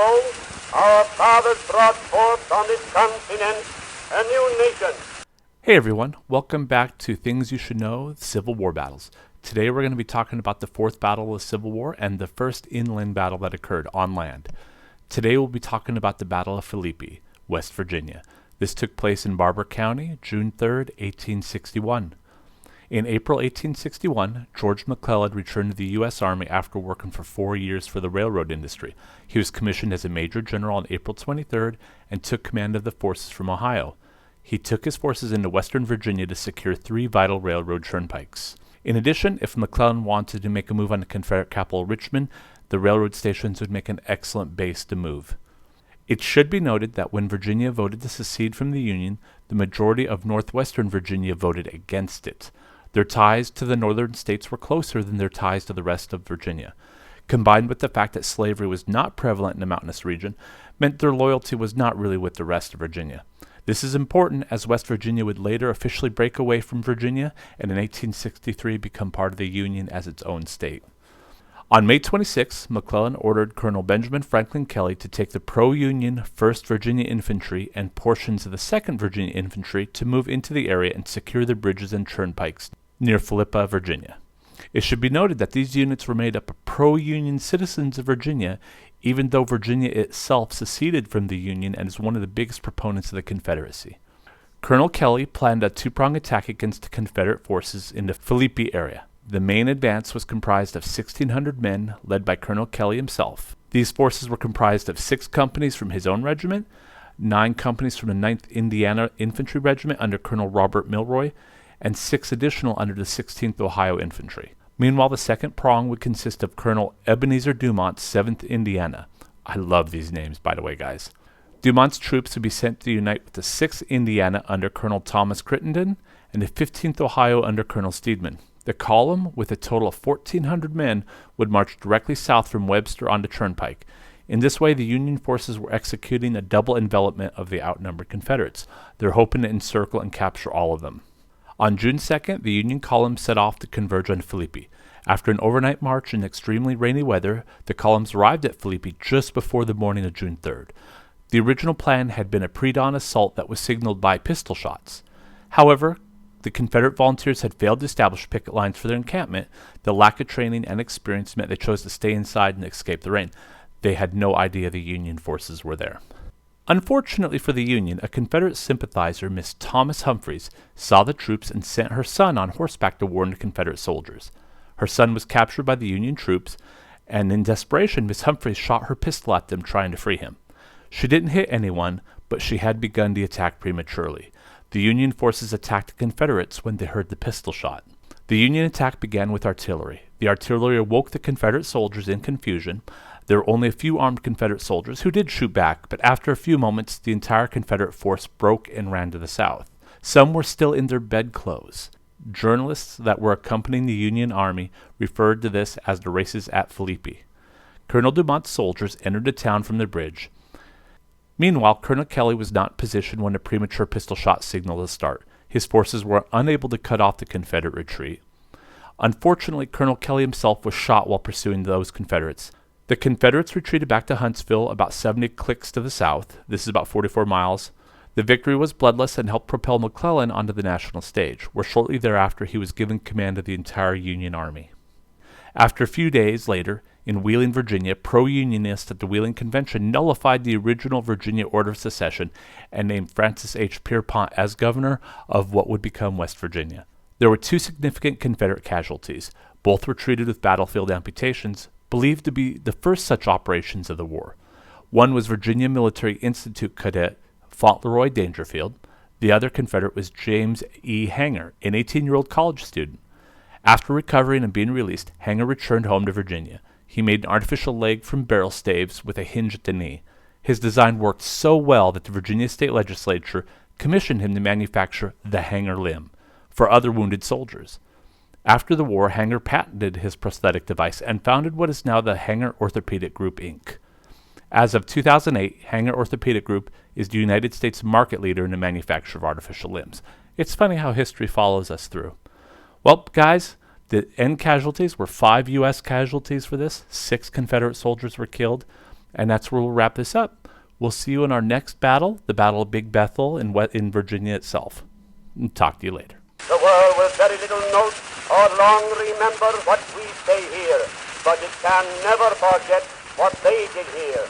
ago, our fathers brought forth on this continent a new nation. Hey everyone, welcome back to Things You Should Know, Civil War Battles. Today we're going to be talking about the fourth battle of the Civil War and the first inland battle that occurred on land. Today we'll be talking about the Battle of Philippi, West Virginia. This took place in Barbour County, June 3rd, 1861. In April 1861, George Mcclellan returned to the U.S. Army after working for 4 years for the railroad industry. He was commissioned as a Major General on April 23rd and took command of the forces from Ohio. He took his forces into western Virginia to secure 3 vital railroad turnpikes. In addition, if McClellan wanted to make a move on the Confederate capital Richmond, the railroad stations would make an excellent base to move. It should be noted that when Virginia voted to secede from the Union, the majority of northwestern Virginia voted against it. Their ties to the northern states were closer than their ties to the rest of Virginia. Combined with the fact that slavery was not prevalent in the mountainous region, meant their loyalty was not really with the rest of Virginia. This is important as West Virginia would later officially break away from Virginia and in 1863 become part of the Union as its own state. On May 26, McClellan ordered Colonel Benjamin Franklin Kelly to take the pro-Union 1st Virginia Infantry and portions of the 2nd Virginia Infantry to move into the area and secure the bridges and turnpikes near Philippi, Virginia. It should be noted that these units were made up of pro-Union citizens of Virginia, even though Virginia itself seceded from the Union and is one of the biggest proponents of the Confederacy. Colonel Kelly planned a two-prong attack against the Confederate forces in the Philippi area. The main advance was comprised of 1,600 men, led by Colonel Kelly himself. These forces were comprised of 6 companies from his own regiment, 9 companies from the 9th Indiana Infantry Regiment under Colonel Robert Milroy, and 6 additional under the 16th Ohio Infantry. Meanwhile, the second prong would consist of Colonel Ebenezer Dumont's 7th Indiana. I love these names, by the way, guys. Dumont's troops would be sent to unite with the 6th Indiana under Colonel Thomas Crittenden and the 15th Ohio under Colonel Steedman. The column, with a total of 1,400 men, would march directly south from Webster onto Turnpike. In this way, the Union forces were executing a double envelopment of the outnumbered Confederates. They're hoping to encircle and capture all of them. On June 2nd, the Union column set off to converge on Philippi. After an overnight march in extremely rainy weather, the columns arrived at Philippi just before the morning of June 3rd. The original plan had been a pre-dawn assault that was signaled by pistol shots. However, the Confederate volunteers had failed to establish picket lines for their encampment. The lack of training and experience meant they chose to stay inside and escape the rain. They had no idea the Union forces were there. Unfortunately for the Union, a Confederate sympathizer, Miss Thomas Humphreys, saw the troops and sent her son on horseback to warn the Confederate soldiers. Her son was captured by the Union troops, and in desperation, Miss Humphreys shot her pistol at them, trying to free him. She didn't hit anyone, but she had begun the attack prematurely. The Union forces attacked the Confederates when they heard the pistol shot. The Union attack began with artillery. The artillery awoke the Confederate soldiers in confusion. There were only a few armed Confederate soldiers who did shoot back, but after a few moments, the entire Confederate force broke and ran to the south. Some were still in their bedclothes. Journalists that were accompanying the Union Army referred to this as the races at Philippi. Colonel Dumont's soldiers entered the town from the bridge. Meanwhile, Colonel Kelly was not in position when a premature pistol shot signaled a start. His forces were unable to cut off the Confederate retreat. Unfortunately, Colonel Kelly himself was shot while pursuing those Confederates. The Confederates retreated back to Huntsville, about 70 clicks to the south. This is about 44 miles. The victory was bloodless and helped propel McClellan onto the national stage, where shortly thereafter he was given command of the entire Union Army. After a few days later, in Wheeling, Virginia, pro-Unionists at the Wheeling Convention nullified the original Virginia Order of Secession and named Francis H. Pierpont as governor of what would become West Virginia. There were 2 significant Confederate casualties. Both were treated with battlefield amputations, believed to be the first such operations of the war. One was Virginia Military Institute cadet Fauntleroy Dangerfield. The other Confederate was James E. Hanger, an 18-year-old college student. After recovering and being released, Hanger returned home to Virginia. He made an artificial leg from barrel staves with a hinge at the knee. His design worked so well that the Virginia State Legislature commissioned him to manufacture the Hanger limb for other wounded soldiers. After the war, Hanger patented his prosthetic device and founded what is now the Hanger Orthopedic Group, Inc. As of 2008, Hanger Orthopedic Group is the United States market leader in the manufacture of artificial limbs. It's funny how history follows us through. Well, guys, the end casualties were 5 U.S. casualties for this. 6 Confederate soldiers were killed. And that's where we'll wrap this up. We'll see you in our next battle, the Battle of Big Bethel in Virginia itself. Talk to you later. The world will very little note or long remember what we say here, but it can never forget what they did here.